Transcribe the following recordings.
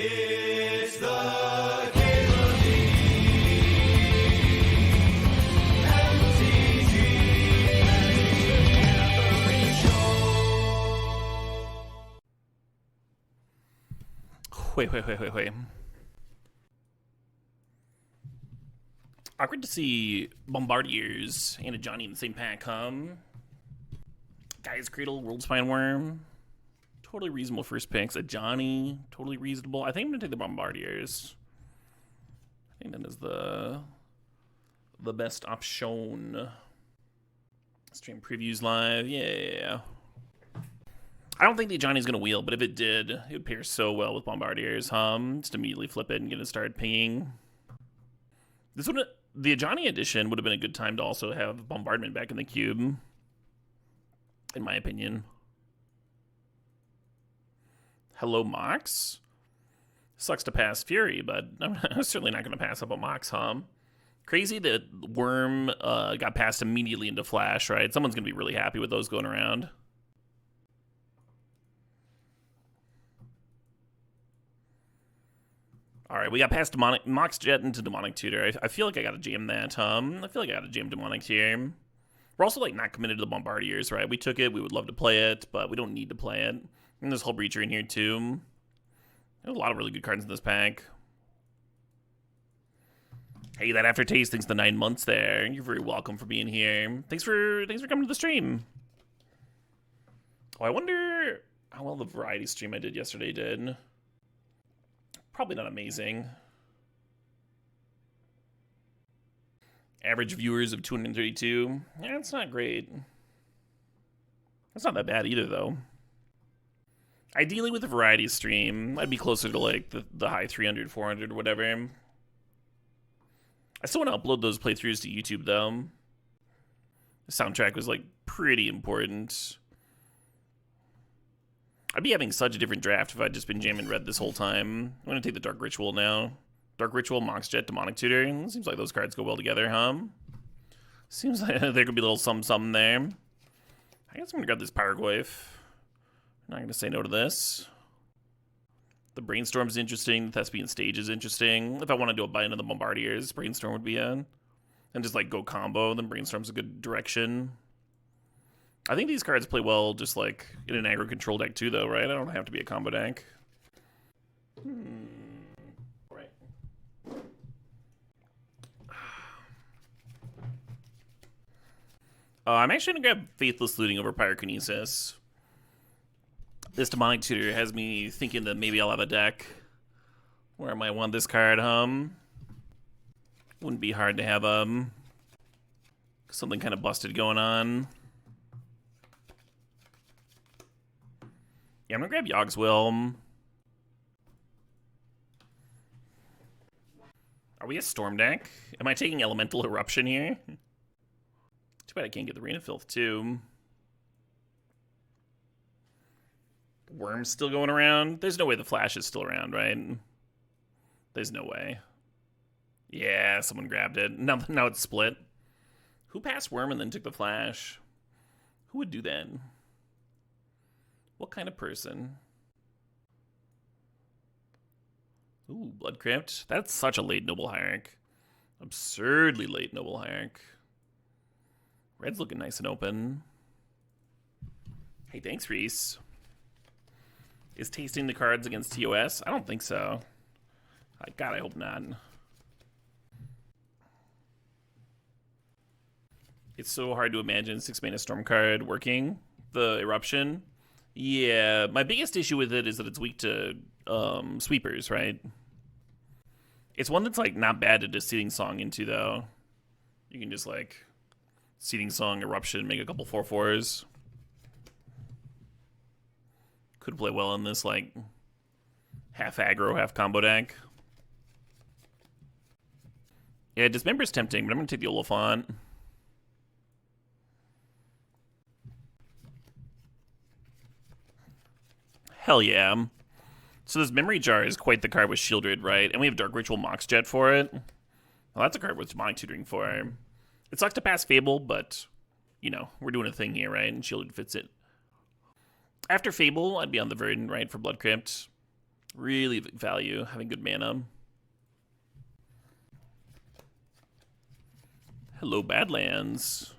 It's the Cable MTGO Show. Wait. Awkward to see Bombardiers and a Johnny in the same pack, Guy's Cradle, World Spine Worm. Totally reasonable first picks. A Johnny, totally reasonable. I think I'm going to take the Bombardiers. I think that is the best option. Stream previews live. Yeah. I don't think the Johnny's going to wheel, but if it did, it would pair so well with Bombardiers. Just immediately flip it and get it started pinging. The Johnny edition would have been a good time to also have Bombardment back in the cube, in my opinion. Hello, Mox. Sucks to pass Fury, but I'm certainly not going to pass up a Mox, Crazy that Worm got passed immediately into Flash, right? Someone's going to be really happy with those going around. All right, we got past Demonic Mox Jet into Demonic Tutor. I feel like I got to jam that, I feel like I got to jam Demonic here. We're also, like, not committed to the Bombardiers, right? We took it. We would love to play it, but we don't need to play it. And there's Hull Breacher in here, too. There's a lot of really good cards in this pack. Hey, that aftertaste, thanks for the 9 months there. You're very welcome for being here. Thanks for coming to the stream. Oh, I wonder how well the variety stream I did yesterday did. Probably not amazing. Average viewers of 232. Yeah, it's not great. That's not that bad either, though. Ideally, with a variety stream, I'd be closer to, like, the high 300, 400, or whatever. I still want to upload those playthroughs to YouTube, though. The soundtrack was, like, pretty important. I'd be having such a different draft if I'd just been jamming red this whole time. I'm going to take the Dark Ritual now. Dark Ritual, Mox Jet, Demonic Tutor. Seems like those cards go well together, Seems like there could be a little something there. I guess I'm going to grab this Pyrogoyf. I'm not going to say no to this. The Brainstorm's interesting. The Thespian Stage is interesting. If I want to do a buy into the Bombardiers, Brainstorm would be in. And just, like, go combo, then Brainstorm's a good direction. I think these cards play well just, like, in an aggro control deck, too, though, right? I don't have to be a combo deck. Right. I'm actually going to grab Faithless Looting over Pyrokinesis. This Demonic Tutor has me thinking that maybe I'll have a deck where I might want this card, Wouldn't be hard to have, something kind of busted going on. Yeah, I'm gonna grab Yogg's Will. Are we a Storm deck? Am I taking Elemental Eruption here? Too bad I can't get the Rain of Filth, too. Worm's still going around? There's no way the Flash is still around, right? There's no way. Yeah, someone grabbed it. Now it's split. Who passed Worm and then took the Flash? Who would do that? What kind of person? Ooh, Blood Crypt. That's such a late Noble Hierarch. Absurdly late Noble Hierarch. Red's looking nice and open. Hey, thanks, Reese. Is tasting the cards against TOS? I don't think so. God, I hope not. It's so hard to imagine 6-mana Storm card working. The Eruption. Yeah, my biggest issue with it is that it's weak to sweepers, right? It's one that's, like, not bad to just Seething Song into, though. You can just, like, Seething Song, Eruption, make a couple 4/4s. Could play well in this, like, half aggro, half combo deck. Yeah, Dismember's tempting, but I'm going to take the Oliphant. Hell yeah. So this Memory Jar is quite the card with Shieldred, right? And we have Dark Ritual Mox Jet for it. Well, that's a card with Demonic Tutoring for. It sucks to pass Fable, but, you know, we're doing a thing here, right? And Shieldred fits it. After Fable, I'd be on the Verdant, right, for Blood Crypt. Really value having good mana. Hello, Badlands.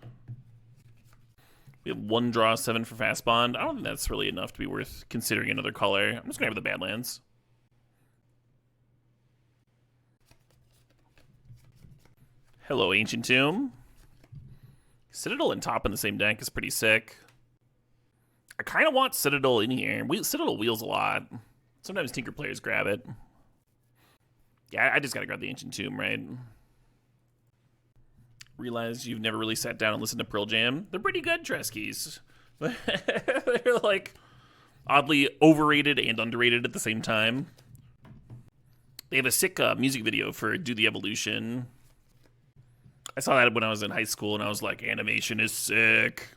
We have 1 draw, 7 for Fast Bond. I don't think that's really enough to be worth considering another color. I'm just going to have the Badlands. Hello, Ancient Tomb. Citadel and top in the same deck is pretty sick. I kind of want Citadel in here. Citadel wheels a lot. Sometimes Tinker players grab it. Yeah, I just got to grab the Ancient Tomb, right? Realize you've never really sat down and listened to Pearl Jam. They're pretty good, Treskies. They're like oddly overrated and underrated at the same time. They have a sick music video for Do the Evolution. I saw that when I was in high school and I was like, animation is sick.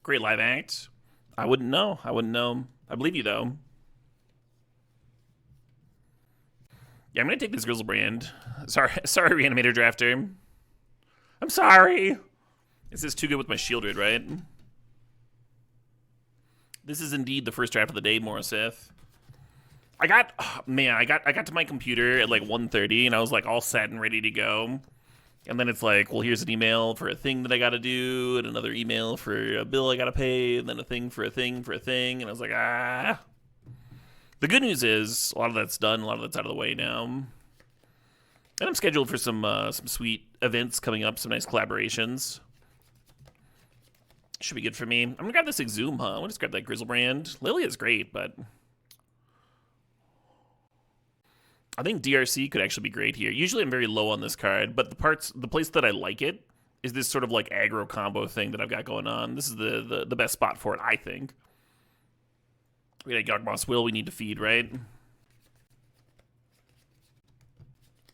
Great live act. I wouldn't know. I believe you though. Yeah, I'm gonna take this Grizzlebrand. Sorry, Reanimator Drafter. I'm sorry. This is too good with my Shieldred, right? This is indeed the first draft of the day, Morriseth. I got to my computer at like 1:30 and I was like all set and ready to go. And then it's like, well, here's an email for a thing that I gotta do, and another email for a bill I gotta pay, and then a thing for a thing for a thing, and I was like, ah. The good news is a lot of that's done, a lot of that's out of the way now. And I'm scheduled for some sweet events coming up, some nice collaborations. Should be good for me. I'm gonna grab this Exhume, huh? I'll just grab that Grizzlebrand. Lily is great, but I think DRC could actually be great here. Usually I'm very low on this card, but the place that I like it is this sort of like aggro combo thing that I've got going on. This is the best spot for it, I think. We got Yawgmoth's Will we need to feed, right?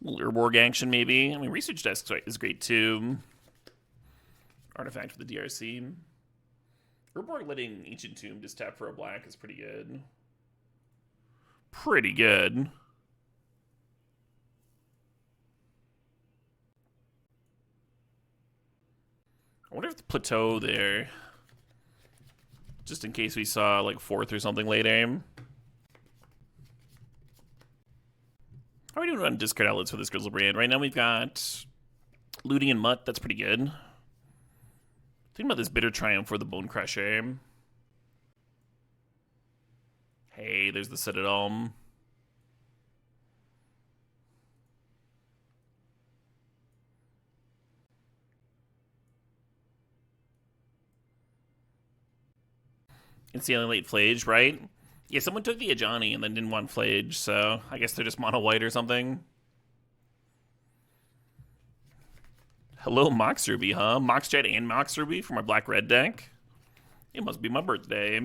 A little Urborg action, maybe. I mean, Research Desk is great, too. Artifact for the DRC. Urborg letting Ancient Tomb just tap for a black is pretty good. Pretty good. I wonder if the plateau there, just in case we saw like 4th or something later. How are we doing on discard outlets for this Grizzlebrand? Right now we've got Looting and Mutt. That's pretty good. Think about this Bitter Triumph for the Bone Crusher. Hey, there's the Citadel. It's the only late Flage, right? Yeah, someone took the Ajani and then didn't want Flage, so I guess they're just mono white or something. Hello, Mox Ruby, huh? Mox Jet and Mox Ruby for my black-red deck? It must be my birthday.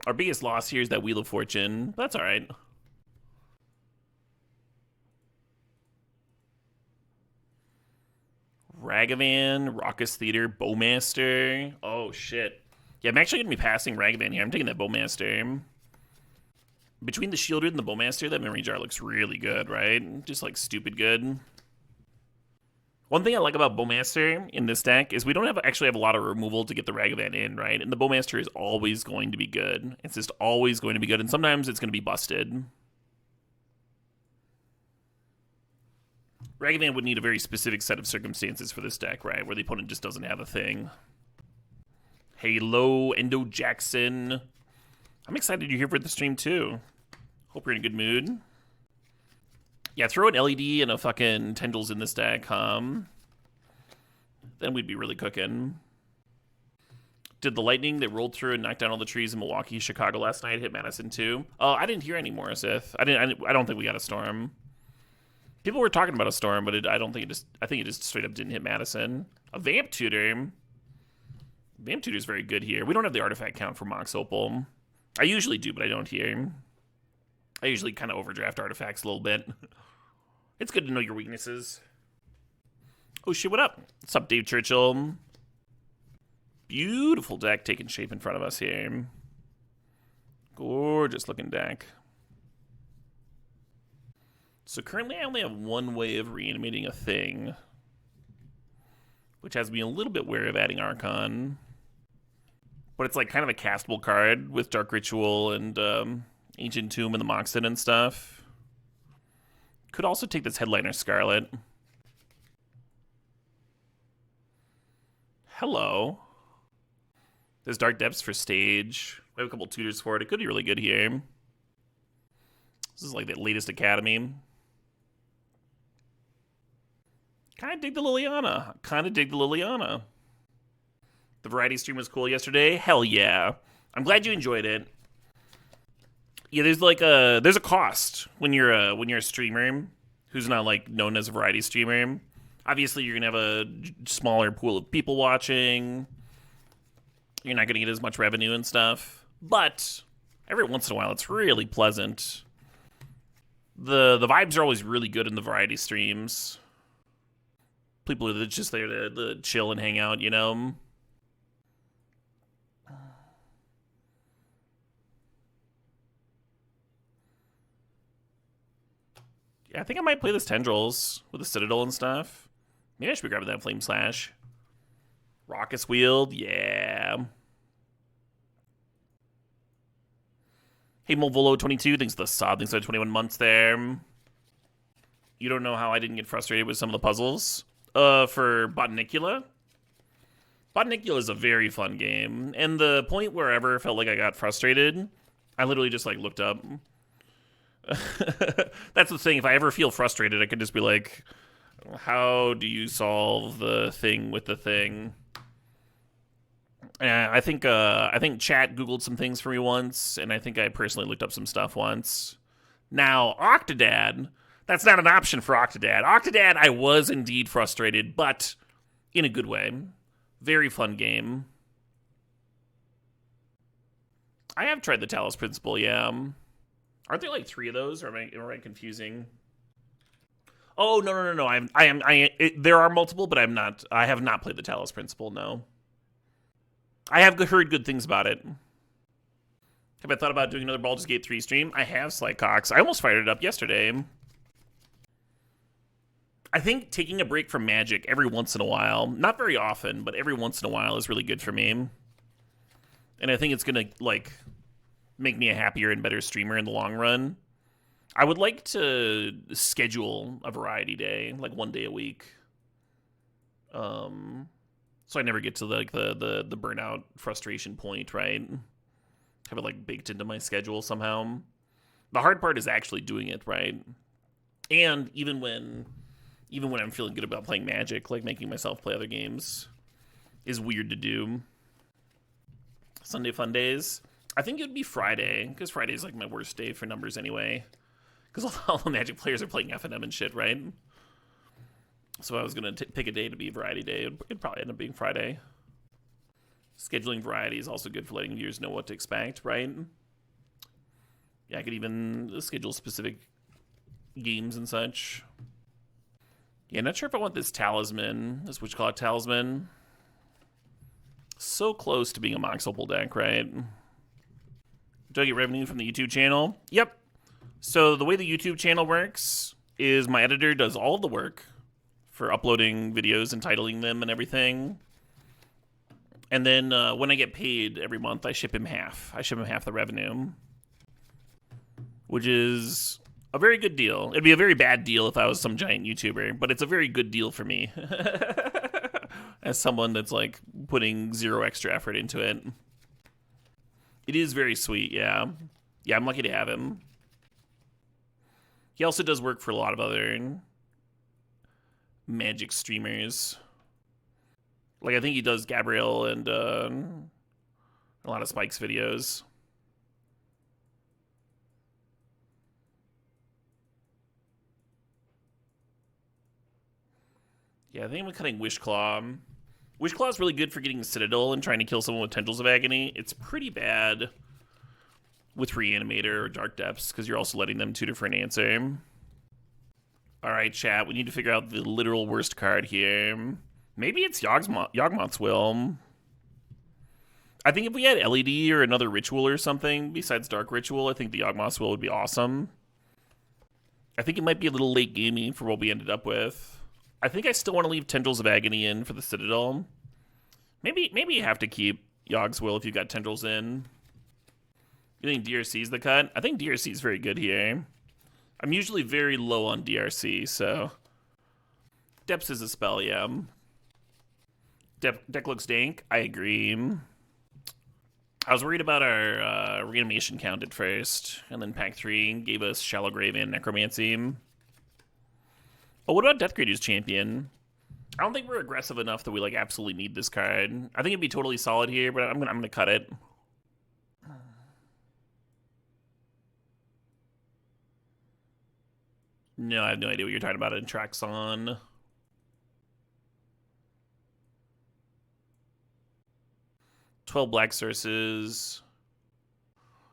Our biggest loss here is that Wheel of Fortune, but that's alright. Ragavan, Raucous Theater, Bowmaster. Oh, shit. Yeah, I'm actually going to be passing Ragavan here. I'm taking that Bowmaster. Between the Shieldred and the Bowmaster, that Memory Jar looks really good, right? Just, like, stupid good. One thing I like about Bowmaster in this deck is we don't actually have a lot of removal to get the Ragavan in, right? And the Bowmaster is always going to be good. It's just always going to be good, and sometimes it's going to be busted. Ragavan would need a very specific set of circumstances for this deck, right? Where the opponent just doesn't have a thing. Hello, Endo Jackson. I'm excited you're here for the stream, too. Hope you're in a good mood. Yeah, throw an LED and a fucking Tendrils in this deck, Then we'd be really cooking. Did the lightning that rolled through and knocked down all the trees in Milwaukee, Chicago last night hit Madison, too? I didn't hear any more, Sith. I don't think we got a storm. People were talking about a storm, but I think it just straight up didn't hit Madison. A Vamp Tutor. Vamp Tutor's very good here. We don't have the artifact count for Mox Opal. I usually do, but I don't here. I usually kind of overdraft artifacts a little bit. It's good to know your weaknesses. Oh shit, what up? What's up, Dave Churchill? Beautiful deck taking shape in front of us here. Gorgeous looking deck. So currently I only have one way of reanimating a thing, which has me a little bit wary of adding Archon. But it's like kind of a castable card with Dark Ritual and Ancient Tomb and the Moxton and stuff. Could also take this Headliner Scarlet. Hello. There's Dark Depths for stage. We have a couple tutors for it. It could be really good here. This is like the latest Academy. Kind of dig the Liliana. The variety stream was cool yesterday. Hell yeah. I'm glad you enjoyed it. Yeah, there's a cost when you're a streamer who's not like known as a variety streamer. Obviously, you're gonna have a smaller pool of people watching. You're not gonna get as much revenue and stuff. But every once in a while, it's really pleasant. The vibes are always really good in the variety streams. People are just there to chill and hang out, you know. Yeah, I think I might play this Tendrils with the Citadel and stuff. Maybe I should be grabbing that Flame Slash. Raucous Wield, yeah. Hey, Molvolo22, thanks for the sub. Thanks for 21 months there. You don't know how I didn't get frustrated with some of the puzzles. For Botanicula? Botanicula is a very fun game. And the point where I ever felt like I got frustrated, I literally just, like, looked up. That's the thing. If I ever feel frustrated, I could just be like, how do you solve the thing with the thing? I think chat Googled some things for me once, and I think I personally looked up some stuff once. Now, Octodad, that's not an option for Octodad. Octodad, I was indeed frustrated, but in a good way. Very fun game. I have tried the Talos Principle, yeah. Aren't there like 3 of those, or am I confusing? Oh, no. There are multiple, but I have not played the Talos Principle, no. I have heard good things about it. Have I thought about doing another Baldur's Gate 3 stream? I have, Slycox. I almost fired it up yesterday. I think taking a break from Magic every once in a while, not very often, but every once in a while is really good for me. And I think it's going to, like, make me a happier and better streamer in the long run. I would like to schedule a variety day, like 1 day a week. So I never get to like the burnout frustration point, right? Have it like baked into my schedule somehow. The hard part is actually doing it, right? And even when I'm feeling good about playing Magic, like making myself play other games is weird to do. Sunday fun days. I think it would be Friday, because Friday is like my worst day for numbers anyway. Because all the Magic players are playing FNM and shit, right? So I was going to pick a day to be a variety day. It'd probably end up being Friday. Scheduling variety is also good for letting viewers know what to expect, right? Yeah, I could even schedule specific games and such. Yeah, not sure if I want this Talisman, this Witchclaw Talisman. So close to being a Mox Opal deck, right? Do I get revenue from the YouTube channel? Yep. So the way the YouTube channel works is my editor does all of the work for uploading videos and titling them and everything. And then when I get paid every month, I ship him half. I ship him half the revenue, which is a very good deal. It'd be a very bad deal if I was some giant YouTuber, but it's a very good deal for me as someone that's like putting 0 extra effort into it. It is very sweet, yeah. Yeah, I'm lucky to have him. He also does work for a lot of other Magic streamers. Like, I think he does Gabriel and a lot of Spike's videos. Yeah, I think I'm cutting Wishclaw. Wishclaw is really good for getting Citadel and trying to kill someone with Tendrils of Agony. It's pretty bad with Reanimator or Dark Depths, because you're also letting them tutor for an answer. Alright, chat, we need to figure out the literal worst card here. Maybe it's Yawgmoth's Will. I think if we had LED or another ritual or something, besides Dark Ritual, I think the Yawgmoth's Will would be awesome. I think it might be a little late gaming for what we ended up with. I think I still want to leave Tendrils of Agony in for the Citadel. Maybe you have to keep Yawg's Will if you've got Tendrils in. You think DRC is the cut? I think DRC is very good here. I'm usually very low on DRC, so... Depths is a spell, yeah. Deck looks dank. I agree. I was worried about our reanimation count at first, and then pack 3 gave us Shallow Grave and Necromancy. Oh, what about Death Grader's Champion? I don't think we're aggressive enough that we like absolutely need this card. I think it'd be totally solid here, but I'm gonna cut it. No, I have no idea what you're talking about in Traxon. $12 black sources,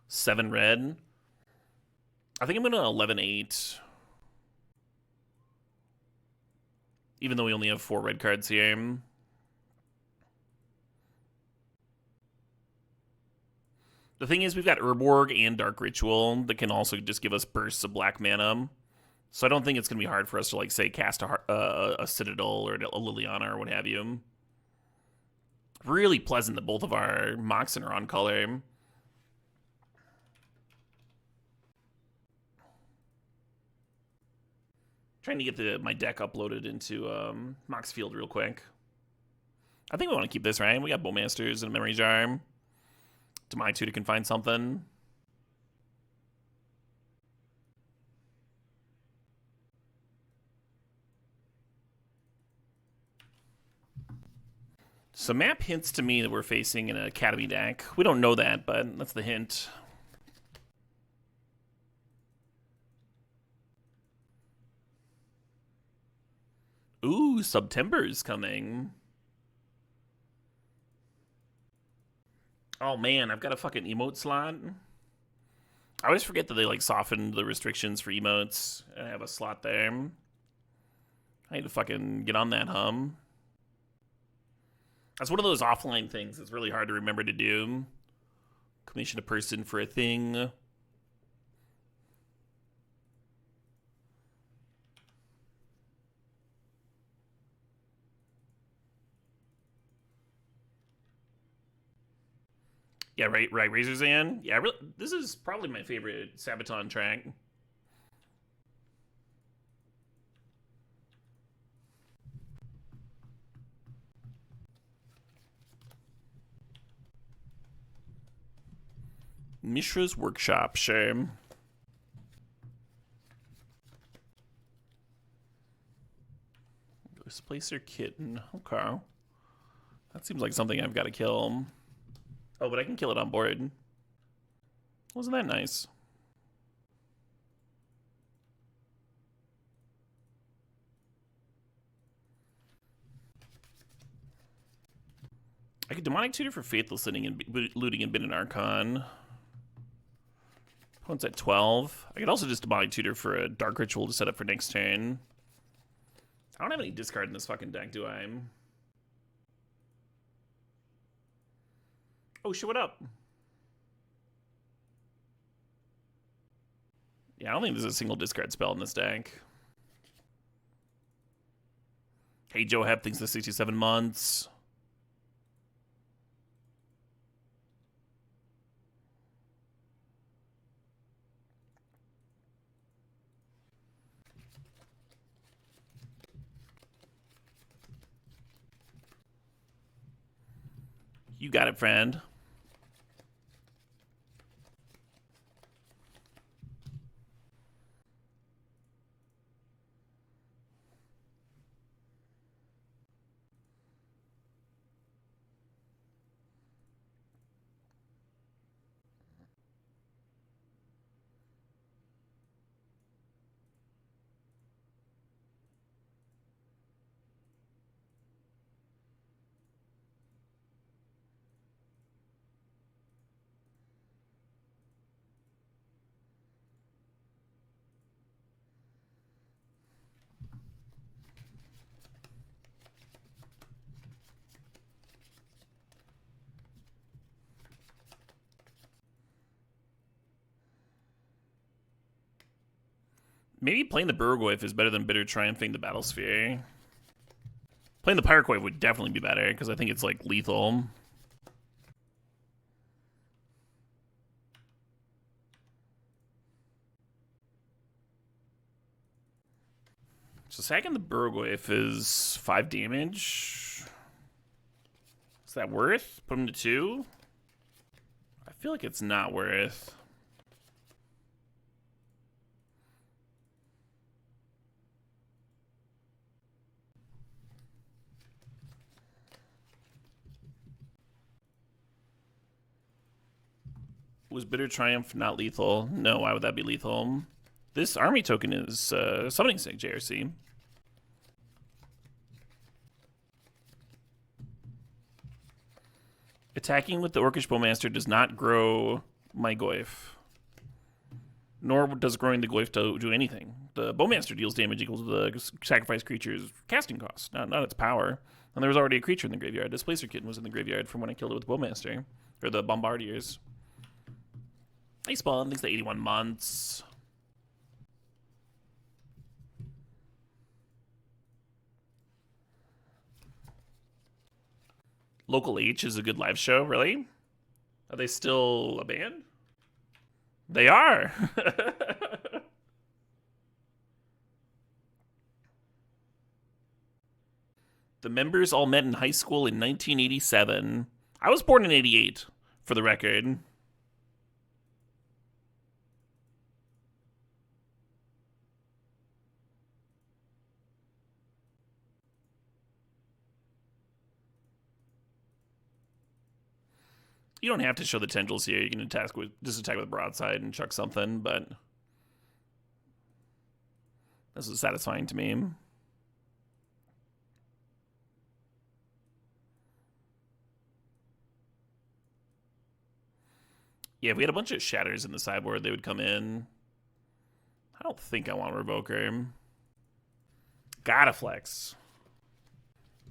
7 red. I think I'm gonna 11-8. Even though we only have 4 red cards here. The thing is, we've got Urborg and Dark Ritual that can also just give us bursts of black mana. So I don't think it's going to be hard for us to, like, say, cast a Citadel or a Liliana or what have you. Really pleasant that both of our Moxen are on color. Trying to get my deck uploaded into Mox Field real quick. I think we want to keep this, right? We got Bowmasters and a Memory Jar. Demonic Tutor can find something. So map hints to me that we're facing an Academy deck. We don't know that, but that's the hint. Ooh, September's coming. Oh man, I've got a fucking emote slot. I always forget that they like softened the restrictions for emotes, and I have a slot there. I need to fucking get on that, hum. That's one of those offline things that's really hard to remember to do. Commission a person for a thing. Yeah, right, Razor's End. Yeah, this is probably my favorite Sabaton track. Mishra's Workshop, sure. Displacer Kitten, okay. That seems like something I've got to kill. Oh, but I can kill it on board. Wasn't that nice? I could Demonic Tutor for Faithless Looting and Bin and Archon. Opponent's at 12. I could also just Demonic Tutor for a Dark Ritual to set up for next turn. I don't have any discard in this fucking deck, do I? Oh, shit, what up? Yeah, I don't think there's a single discard spell in this deck. Hey, Joe Hep thinks the 67 months. You got it, friend. Maybe playing the Burgoyf is better than Bitter Triumphing the Battlesphere. Playing the Pyrocoif would definitely be better, because I think it's, like, lethal. So sacking the Burgoyf is 5 damage. Is that worth? Put him to 2? I feel like it's not worth. Was Bitter Triumph not lethal? No, why would that be lethal? This army token is summoning sig, JRC. Attacking with the Orcish Bowmaster does not grow my Goyf. Nor does growing the Goyf do anything. The Bowmaster deals damage equal to the sacrifice creature's casting cost, not its power. And there was already a creature in the graveyard. Displacer Kitten was in the graveyard from when I killed it with the Bowmaster. Or the Bombardiers. Hey Spawn, thanks to 81 months. Local H is a good live show, really? Are they still a band? They are. The members all met in high school in 1987. I was born in 88, for the record. You don't have to show the tendrils here. You can attack with broadside and chuck something, but this is satisfying to me. Yeah, if we had a bunch of shatters in the sideboard, they would come in. I don't think I want Revoker. Gotta flex.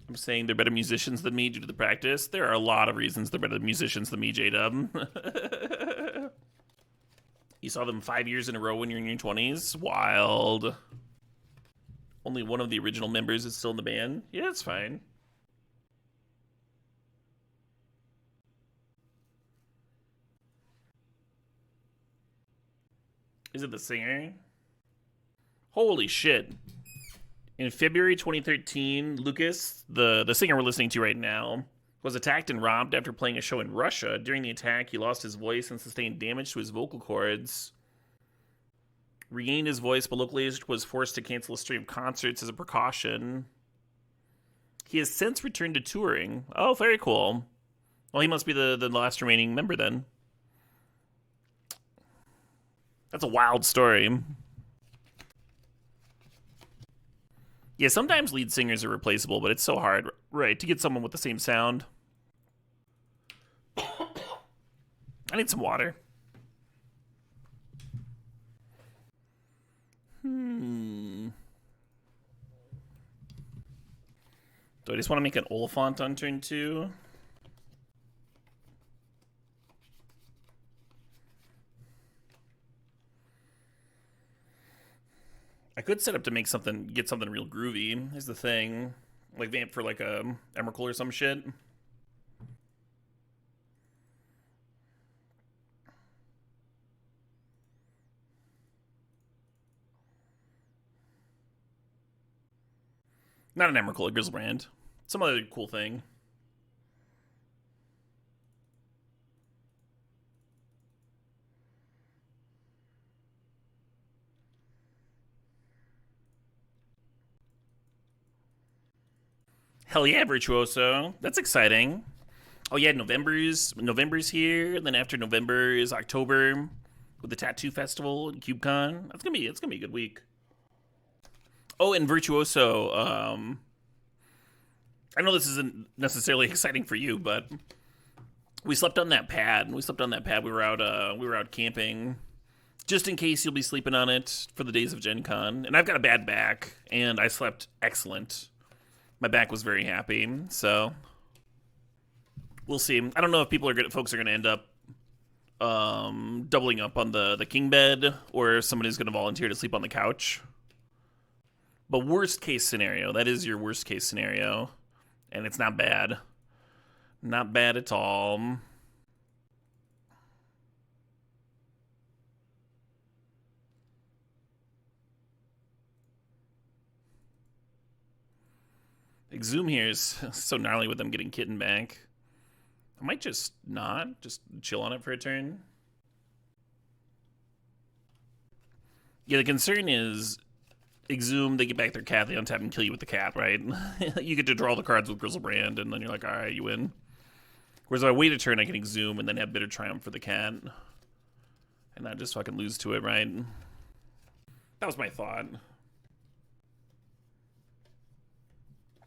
I'm saying they're better musicians than me due to the practice. There are a lot of reasons they're better musicians than me, J-Dub. You saw them 5 years in a row when you're in your 20s? Wild. Only one of the original members is still in the band? Yeah, it's fine. Is it the singer? Holy shit. In February 2013, Lucas, the singer we're listening to right now, was attacked and robbed after playing a show in Russia. During the attack, he lost his voice and sustained damage to his vocal cords. Regained his voice, but locally was forced to cancel a string of concerts as a precaution. He has since returned to touring. Oh, very cool. Well, he must be the last remaining member then. That's a wild story. Yeah, sometimes lead singers are replaceable, but it's so hard, right, to get someone with the same sound. I need some water. Do I just want to make an Oliphant on turn 2? I could set up to make something, get something real groovy, is the thing. Like vamp for like a Emrakul or some shit. Not an Emrakul, a Grizzlebrand. Some other cool thing. Hell yeah, Virtuoso. That's exciting. Oh yeah, November's here. And then after November is October with the Tattoo Festival and CubeCon. It's gonna be a good week. Oh, and Virtuoso. I know this isn't necessarily exciting for you, but we slept on that pad. We were out camping. Just in case you'll be sleeping on it for the days of Gen Con. And I've got a bad back, and I slept excellent. My back was very happy, so we'll see. I don't know if folks are going to end up doubling up on the king bed, or if somebody's going to volunteer to sleep on the couch. But worst case scenario, that is your worst case scenario, and it's not bad. Not bad at all. Exhume here is so gnarly with them getting Kitten back. I might just not. Just chill on it for a turn. Yeah, the concern is Exhume, they get back their cat, they untap and kill you with the cat, right? You get to draw the cards with Grizzlebrand, and then you're like, alright, you win. Whereas if I wait a turn, I can Exhume and then have Bitter Triumph for the cat. And not just fucking lose to it, right? That was my thought.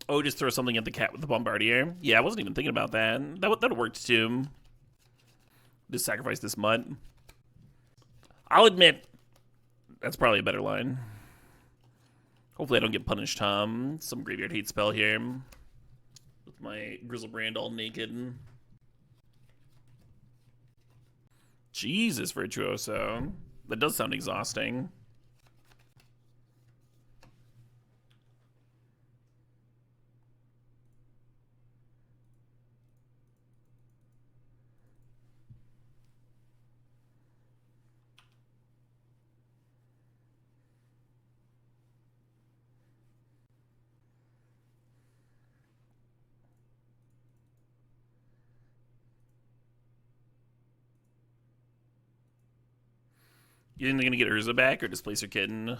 Oh, just throw something at the cat with the Bombardier? Yeah, I wasn't even thinking about that. That would've worked too. Just sacrifice this mutt. I'll admit, that's probably a better line. Hopefully I don't get punished, some graveyard hate spell here. With my Grizzlebrand all naked. Jesus, Virtuoso. That does sound exhausting. You think they're gonna get Urza back or displace her kitten?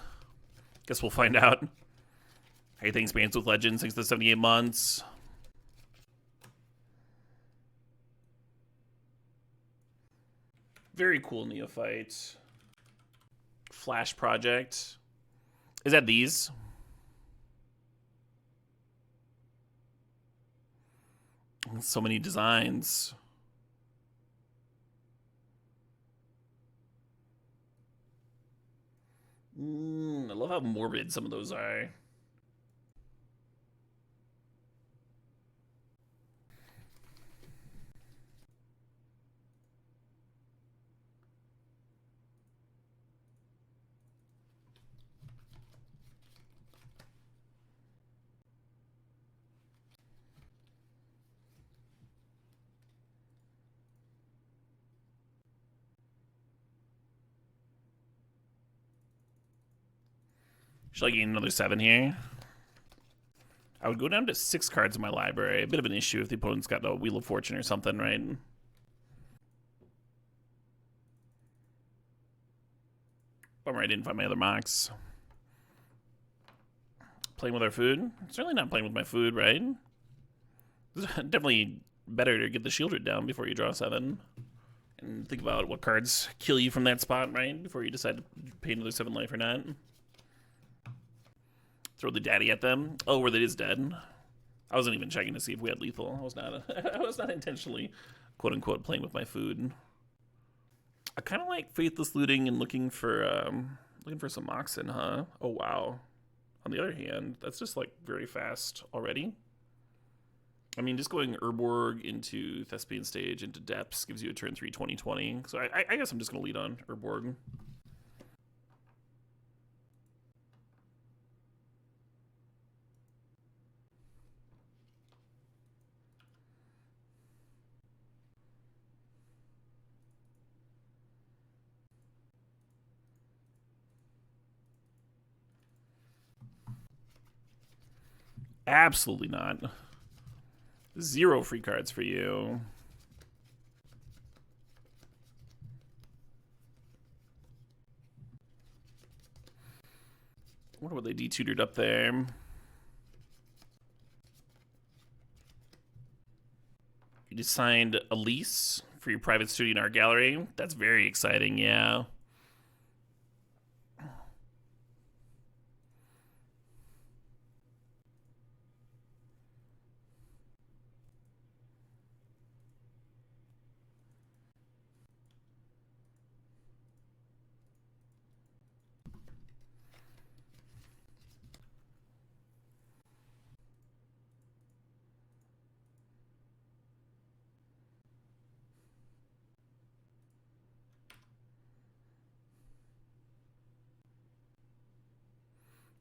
Guess we'll find out. How you think experience with Legends 6 to 78 months? Very cool neophyte. Flash project. Is that these? So many designs. I love how morbid some of those are. Should I gain another 7 here? I would go down to 6 cards in my library. A bit of an issue if the opponent's got a Wheel of Fortune or something, right? Bummer I didn't find my other mocks. Playing with our food? Certainly not playing with my food, right? Definitely better to get the Shieldred down before you draw 7. And think about what cards kill you from that spot, right? Before you decide to pay another 7 life or not. Throw the daddy at them. Oh, where that is dead. I wasn't even checking to see if we had lethal. I was not. I was not intentionally, quote unquote, playing with my food. I kind of like faithless looting and looking for some Moxen, huh? Oh wow. On the other hand, that's just like very fast already. I mean, just going Urborg into Thespian Stage into Depths gives you a turn 3 2020. So I guess I'm just gonna lead on Urborg. Absolutely not. 0 free cards for you. I wonder what they detutored up there. You just signed a lease for your private studio in our gallery. That's very exciting, yeah.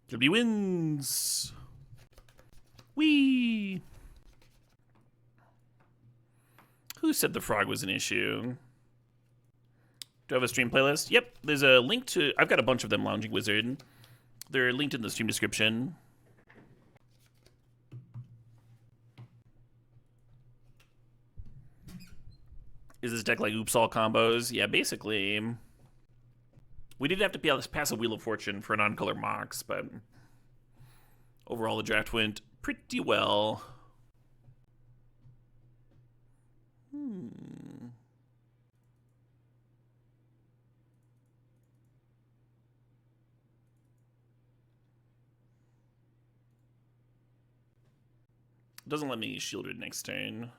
Gibby wins. Whee! Who said the frog was an issue? Do I have a stream playlist? Yep, there's a link to... I've got a bunch of them, Lounging Wizard. They're linked in the stream description. Is this deck like oops all combos? Yeah, basically. We did have to pass a Wheel of Fortune for non-color Mox, but overall the draft went pretty well. Doesn't let me shielded next turn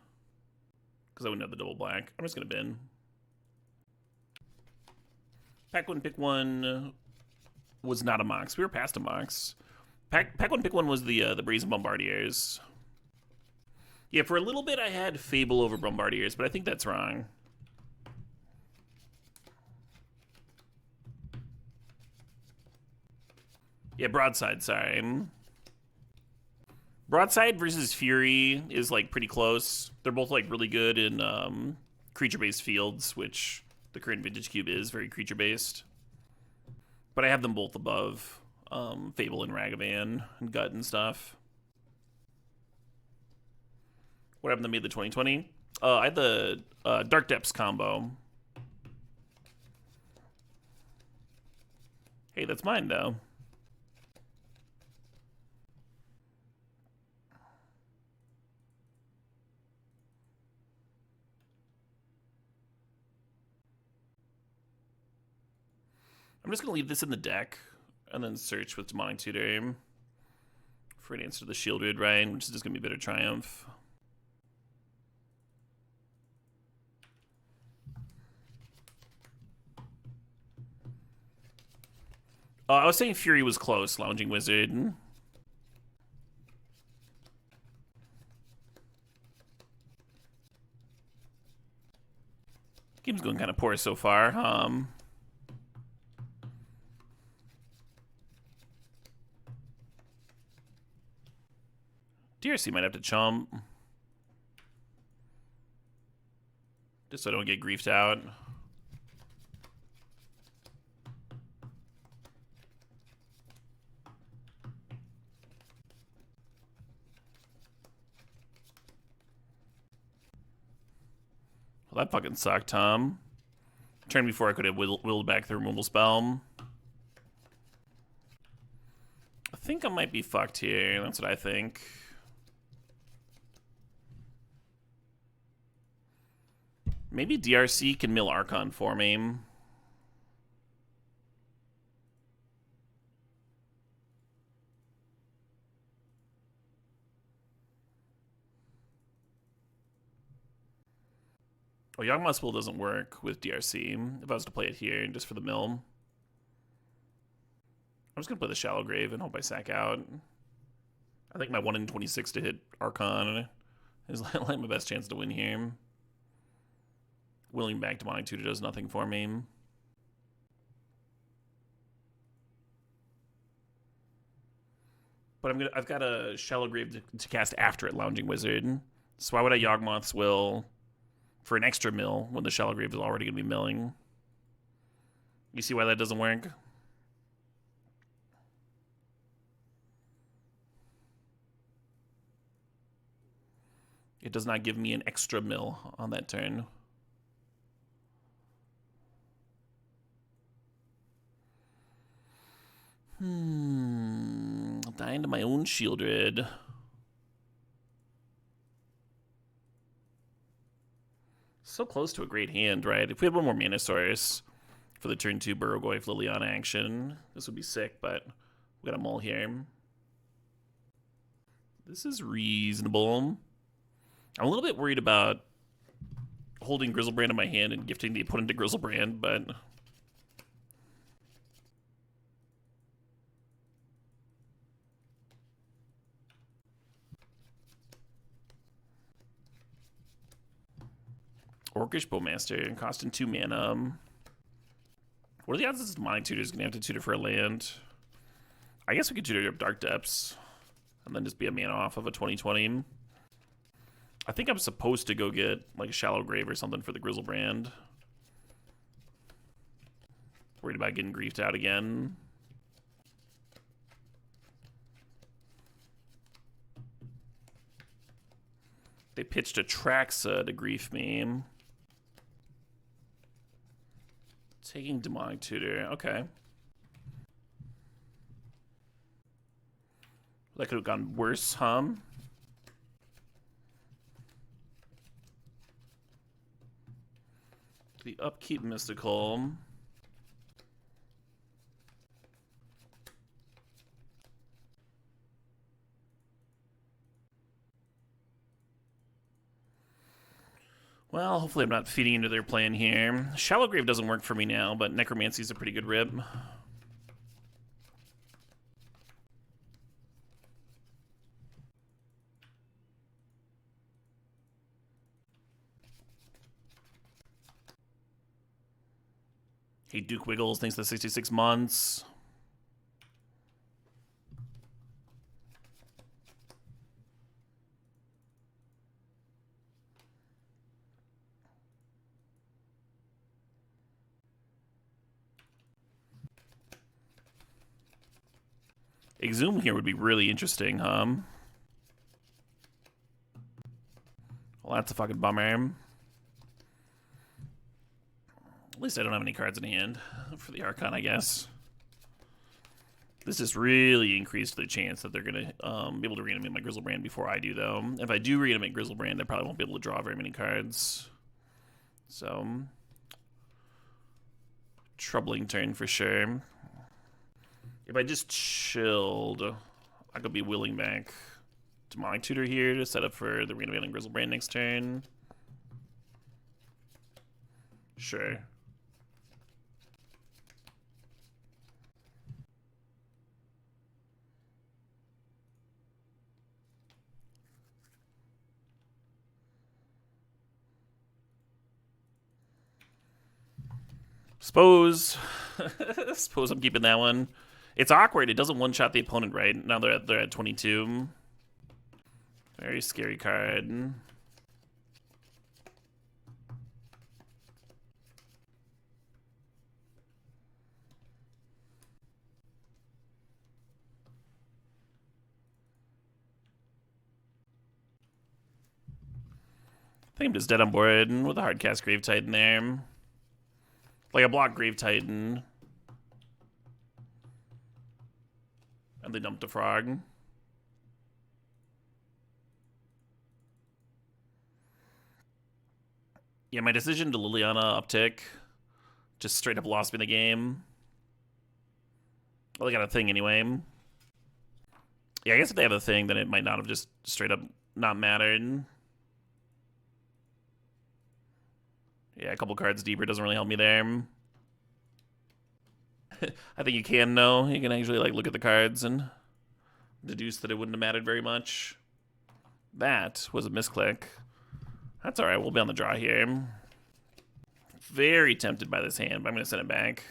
because I wouldn't have the double black. I'm just gonna bin. Pack one, pick one was not a Mox. We were past a Mox. Pack one, pick one was the Brazen Bombardiers. Yeah, for a little bit I had Fable over Bombardiers, but I think that's wrong. Yeah, Broadside, sorry. Broadside versus Fury is like pretty close. They're both like really good in creature-based fields, which the current Vintage Cube is very creature-based. But I have them both above Fable and Ragavan and Gut and stuff. What happened to me at the 2020? I had the Dark Depths combo. Hey, that's mine though. I'm just going to leave this in the deck and then search with Demonic Tutor for an answer to the Shielded Rhine, which is just going to be Bitter Triumph. I was saying Fury was close, Lounging Wizard. Game's going kind of poor so far. DRC might have to chump. Just so I don't get griefed out. Well, that fucking sucked, Tom. Turn before I could have willed back the removal spell. I think I might be fucked here. That's what I think. Maybe DRC can mill Archon for me. Oh, Yawgmoth's Will doesn't work with DRC. If I was to play it here just for the mill. I'm just going to play the Shallow Grave and hope I sack out. I think my 1 in 26 to hit Archon is like my best chance to win here. Willing back Demonic Tutor does nothing for me. But I've got a Shallow Grave to cast after it, Lounging Wizard. So why would I Yawgmoth's Will for an extra mill when the Shallow Grave is already going to be milling? You see why that doesn't work? It does not give me an extra mill on that turn. I'll die into my own Shieldred. So close to a great hand, right? If we had one more Mana Source for the turn 2 Burrogoyf Liliana action, this would be sick, but we got a mull here. This is reasonable. I'm a little bit worried about holding Grizzlebrand in my hand and gifting the opponent to Grizzlebrand, but Orcish Bowmaster costing 2 mana. What are the odds this Demonic Tutor is going to have to tutor for a land? I guess we could tutor up Dark Depths and then just be a mana off of a 2020. I think I'm supposed to go get like a Shallow Grave or something for the Grizzlebrand. Worried about getting griefed out again. They pitched a Traxa to grief me. Taking Demonic Tutor. Okay. That could have gone worse, huh? The upkeep Mystical. Well, hopefully I'm not feeding into their plan here. Shallow Grave doesn't work for me now, but Necromancy's a pretty good rib. Hey, Duke Wiggles, thanks for the 66 months. Exhume here would be really interesting, huh? Well, that's a fucking bummer. At least I don't have any cards in hand for the Archon, I guess. This just really increased the chance that they're going to be able to reanimate my Grizzlebrand before I do, though. If I do reanimate Grizzlebrand, I probably won't be able to draw very many cards. So, troubling turn for sure. If I just chilled, I could be willing back Demonic Tutor here to set up for the reanimating Grizzlebrand next turn. Sure. Suppose I'm keeping that one. It's awkward. It doesn't one-shot the opponent, right? Now they're at 22. Very scary card. I think I'm just dead on board with a hardcast Grave Titan there. Like a block Grave Titan. And they dumped a frog. Yeah, my decision to Liliana uptick just straight up lost me the game. Well, they got a thing anyway. Yeah, I guess if they have a thing, then it might not have just straight up not mattered. Yeah, a couple cards deeper doesn't really help me there. I think you can know. You can actually like look at the cards and deduce that it wouldn't have mattered very much. That was a misclick. That's alright, we'll be on the draw here. Very tempted by this hand, but I'm going to send it back.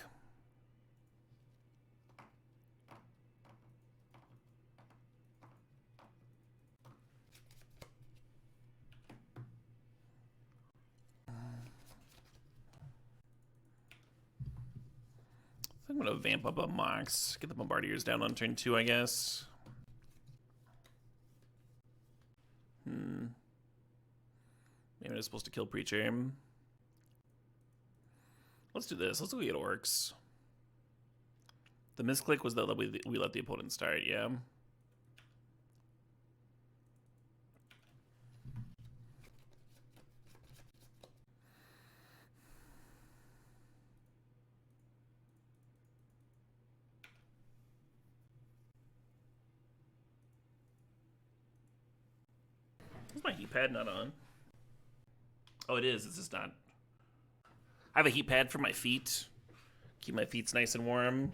I'm going to vamp up a Mox. Get the Bombardiers down on turn 2, I guess. Maybe I'm supposed to kill Preacher. Let's do this. Let's go get Orcs. The misclick was that we let the opponent start, yeah. Is my heat pad not on? Oh, it is. It's just not. I have a heat pad for my feet. Keep my feet nice and warm.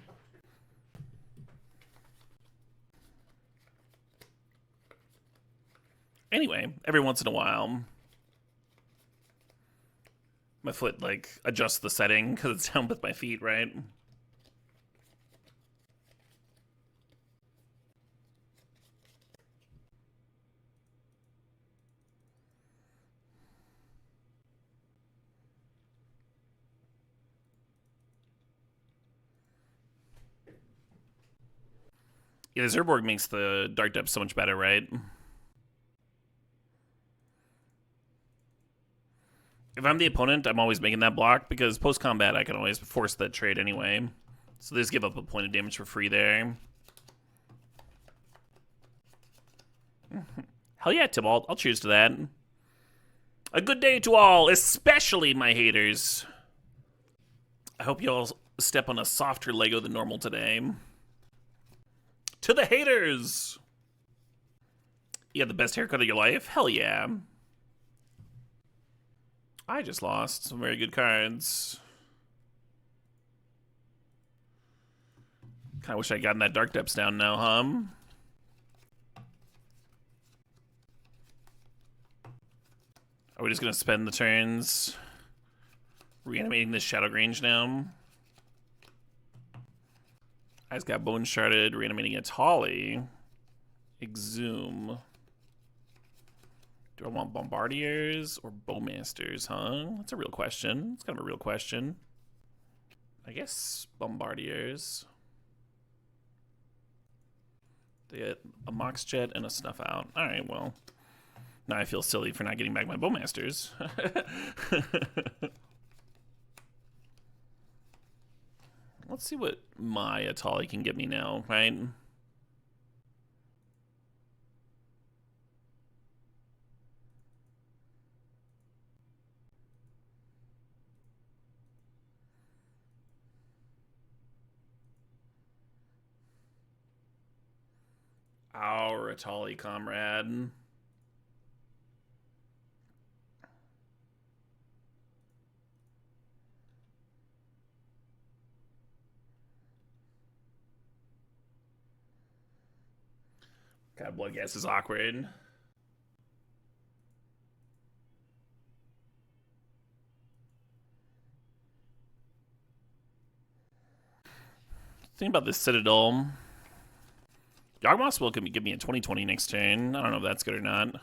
Anyway, every once in a while, my foot, like, adjusts the setting because it's down with my feet, right? Yeah, the Zerborg makes the Dark Depths so much better, right? If If I'm the opponent, I'm always making that block because post-combat I can always force that trade anyway. So they just give up a point of damage for free there. Hell yeah, Tybalt. I'll choose to that. A good day to all, especially my haters. I hope you all step on a softer Lego than normal today. To the haters! You had the best haircut of your life? Hell yeah. I just lost some very good cards. Kinda wish I'd gotten that Dark Depths down now, Are we just gonna spend the turns reanimating this Shadow Grange now? I just got Bone Sharded, reanimating a Tolly. Exhume. Do I want Bombardiers or Bowmasters, That's a real question. It's kind of a real question. I guess Bombardiers. They get a Mox Jet and a Snuff Out. Alright, well. Now I feel silly for not getting back my Bowmasters. Let's see what my Atali can get me now, right? Our Atali comrade. God, blood gas is awkward. Think about this Citadel. Yawgmoth's will give me a 20/20 next turn. I don't know if that's good or not.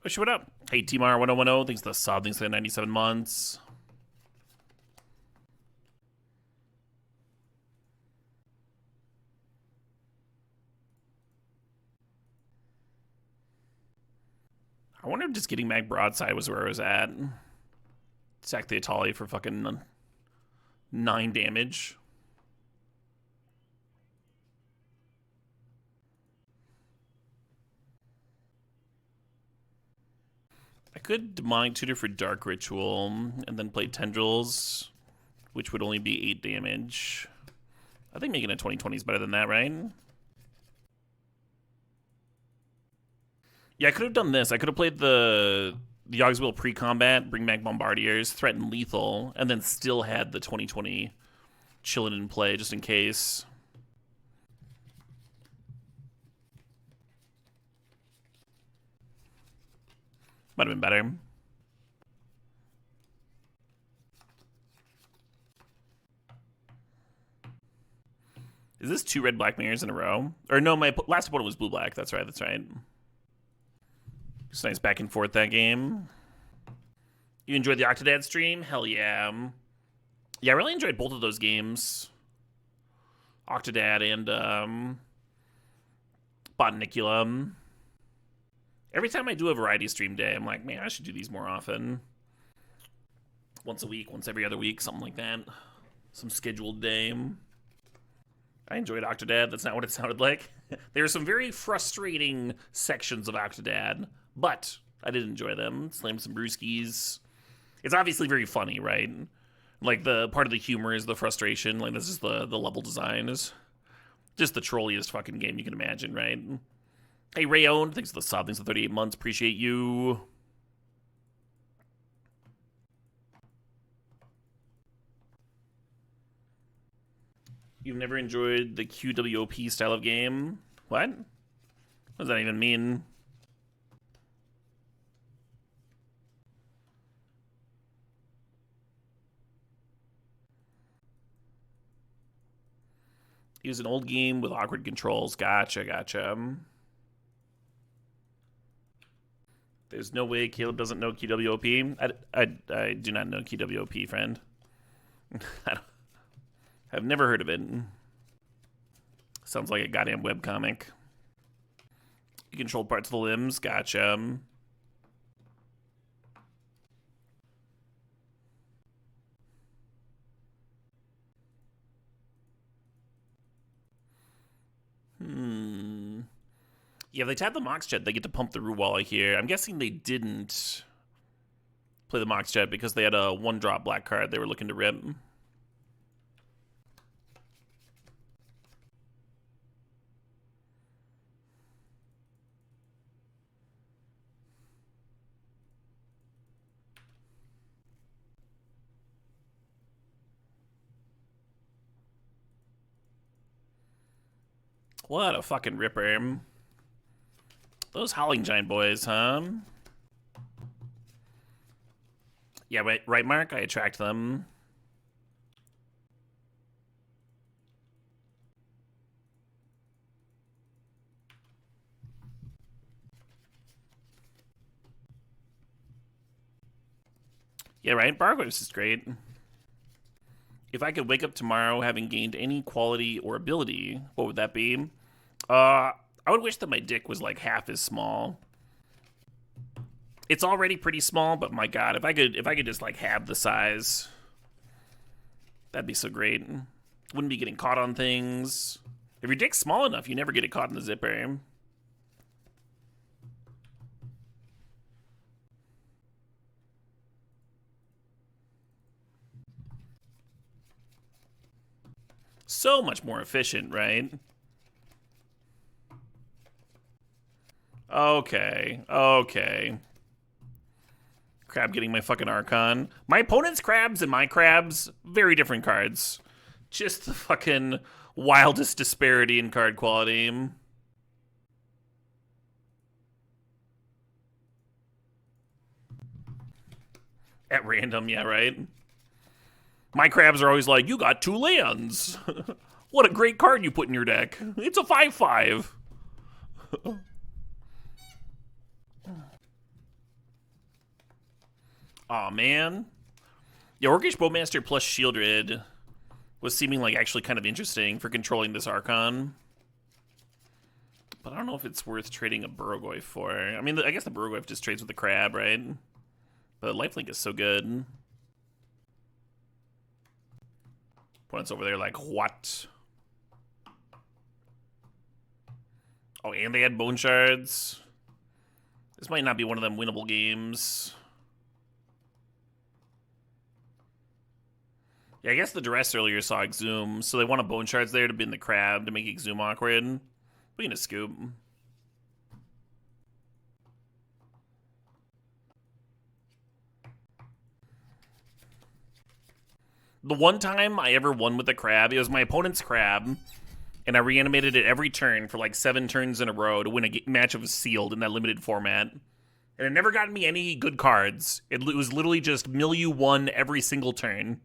Wish what up? Hey, Tmar1010, thanks to the sub, thanks to the 97 months. I wonder if just getting Mag Broadside was where I was at. Sack the Atali for fucking 9 damage. I could Demonic Tutor for Dark Ritual and then play Tendrils, which would only be 8 damage. I think making a 20/20 is better than that, right? Yeah, I could have done this. I could have played the Yogg's Will pre-combat, bring back Bombardiers, threaten lethal, and then still had the 20/20 chilling in play just in case. Might have been better. Is this 2 red-black mirrors in a row? Or no, my last opponent was blue-black. That's right, that's right. Just nice back and forth that game. You enjoyed the Octodad stream? Hell yeah. Yeah, I really enjoyed both of those games. Octodad and Botaniculum. Every time I do a variety stream day, I'm like, man, I should do these more often. Once a week, once every other week, something like that. Some scheduled day. I enjoyed Octodad. That's not what it sounded like. There were some very frustrating sections of Octodad, but I did enjoy them. Slammed some brewskis. It's obviously very funny, right? Like, the part of the humor is the frustration. Like, this is the level design. Is just the trolliest fucking game you can imagine, right? Hey, Rayon, thanks for the sub. Thanks for 38 months. Appreciate you. You've never enjoyed the QWOP style of game? What? What does that even mean? Use an old game with awkward controls. Gotcha, gotcha. There's no way Caleb doesn't know QWOP. I do not know QWOP, friend. I've never heard of it. Sounds like a goddamn webcomic. You controlled parts of the limbs. Gotcha. Yeah, if they tap the Mox Jet, they get to pump the Ruwala here. I'm guessing they didn't play the Mox Jet because they had a 1-drop black card they were looking to rip. What a fucking ripper. Those Howling Giant boys, huh? Yeah, right, Mark? I attract them. Yeah, right? Bargoys is great. If I could wake up tomorrow having gained any quality or ability, what would that be? I would wish that my dick was like half as small. It's already pretty small, but my god, if I could just like have the size, that'd be so great. Wouldn't be getting caught on things. If your dick's small enough, you never get it caught in the zipper. So much more efficient, right? Okay. Crab getting my fucking Archon. My opponent's crabs and my crabs, very different cards. Just the fucking wildest disparity in card quality. At random, yeah, right? My crabs are always like, you got 2 lands. What a great card you put in your deck. It's a 5/5. Aw, man. Yeah, Orcish Bowmaster plus Shieldred was seeming like actually kind of interesting for controlling this Archon. But I don't know if it's worth trading a Burrogoyf for. I mean, I guess the Burrogoyf just trades with the Crab, right? But Lifelink is so good. Opponent's over there like, what? Oh, and they had Bone Shards. This might not be one of them winnable games. Yeah, I guess the Duress earlier saw Exhume, so they want a Bone Shards there to bin the Crab to make Exhume awkward. We can just scoop. The one time I ever won with the Crab, it was my opponent's Crab, and I reanimated it every turn for like 7 turns in a row to win a match of Sealed in that limited format. And it never got me any good cards. It was literally just milieu 1 every single turn.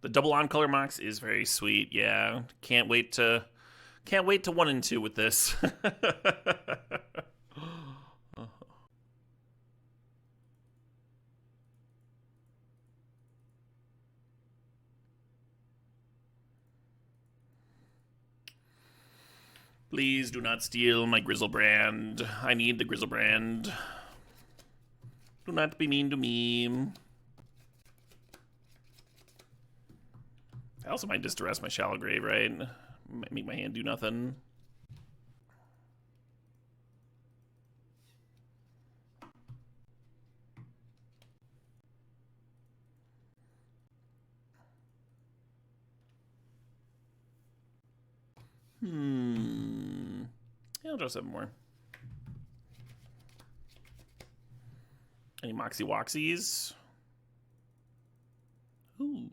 The double on color Mox is very sweet, yeah. Can't wait to 1 and 2 with this. Please do not steal my Grizzlebrand. I need the Grizzlebrand. Do not be mean to me. I also might just duress my Shallow Grave, right? Make my hand do nothing. Yeah, I'll draw 7 more. Any Moxie Woxies? Ooh.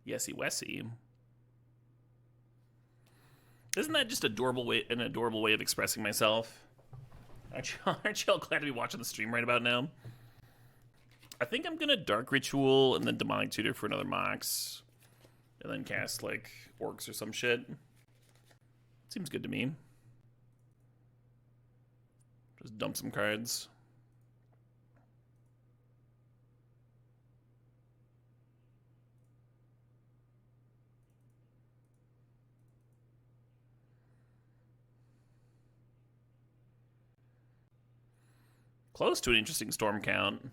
Yesy Wessy. Isn't that just an adorable way of expressing myself? Aren't you all glad to be watching the stream right about now? I think I'm gonna Dark Ritual and then Demonic Tutor for another Mox. And then cast, like, Orcs or some shit. Seems good to me. Just dump some cards. Close to an interesting storm count.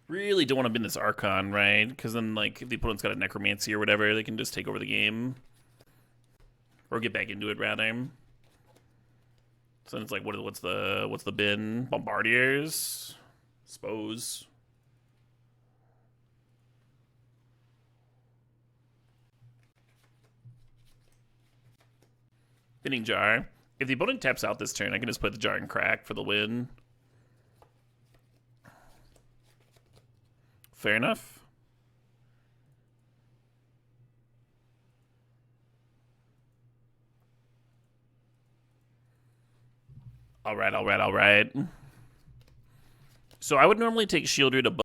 Really don't want to bin this Archon, right? Because then, like, if the opponent's got a Necromancy or whatever, they can just take over the game. Or get back into it, rather. So then it's like, what's the bin? Bombardiers? Suppose. Binning Jar. If the opponent taps out this turn, I can just put the Jar in Crack for the win. Fair enough. All right. So I would normally take Shieldred above